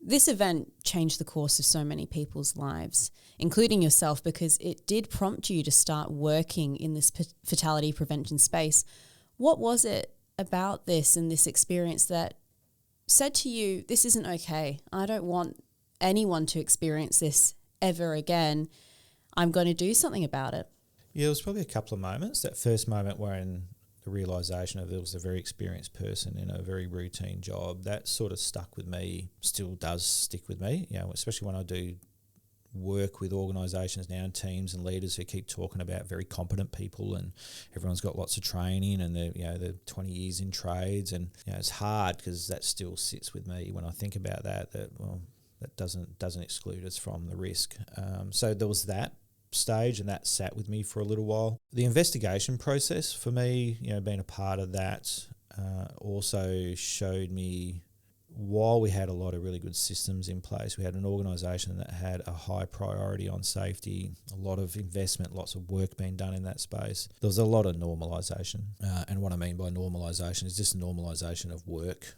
This event changed the course of so many people's lives, including yourself, because it did prompt you to start working in this fertility prevention space. What was it about this and this experience that said to you, this isn't okay. I don't want anyone to experience this ever again. I'm going to do something about it. Yeah, it was probably a couple of moments. That first moment wherein the realisation of it was a very experienced person in a very routine job, that sort of stuck with me, still does stick with me, especially when I do work with organisations now and teams and leaders who keep talking about very competent people, and everyone's got lots of training and they're 20 years in trades, and it's hard because that still sits with me when I think about that doesn't exclude us from the risk. So there was that stage, and that sat with me for a little while. The investigation process for me, being a part of that, also showed me, while we had a lot of really good systems in place, we had an organisation that had a high priority on safety, a lot of investment, lots of work being done in that space. There was a lot of normalisation. And what I mean by normalisation is just normalisation of work.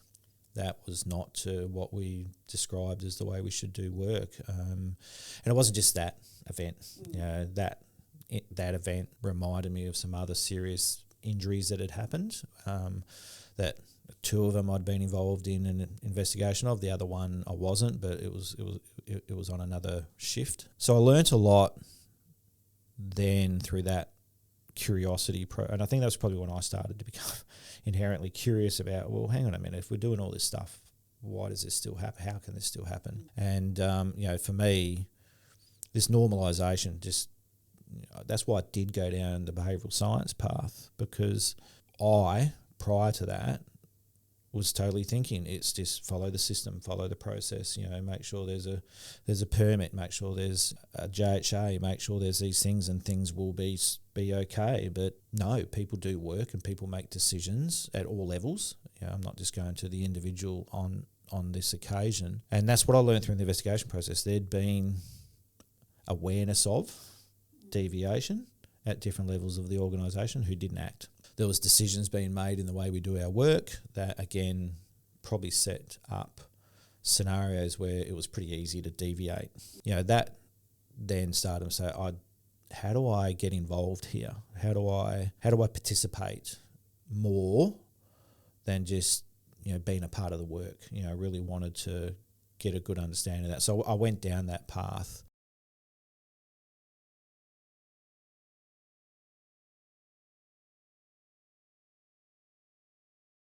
That was not to what we described as the way we should do work. And it wasn't just that event. That event reminded me of some other serious injuries that had happened, that two of them I'd been involved in an investigation of. The other one I wasn't, but it was on another shift. So I learnt a lot then through that curiosity, and I think that was probably when I started to become inherently curious about, well, hang on a minute, if we're doing all this stuff, why does this still happen? How can this still happen? And for me, this normalisation, that's why I did go down the behavioural science path, because I, prior to that, was totally thinking it's just follow the system, follow the process, make sure there's a permit, make sure there's a JHA, make sure there's these things, and things will be okay. But no, people do work and people make decisions at all levels. I'm not just going to the individual on this occasion. And that's what I learned through the investigation process. There'd been awareness of deviation at different levels of the organisation who didn't act. There was decisions being made in the way we do our work that, again, probably set up scenarios where it was pretty easy to deviate. That then started to say, how do I get involved here? How do I participate more than just being a part of the work? I really wanted to get a good understanding of that. So I went down that path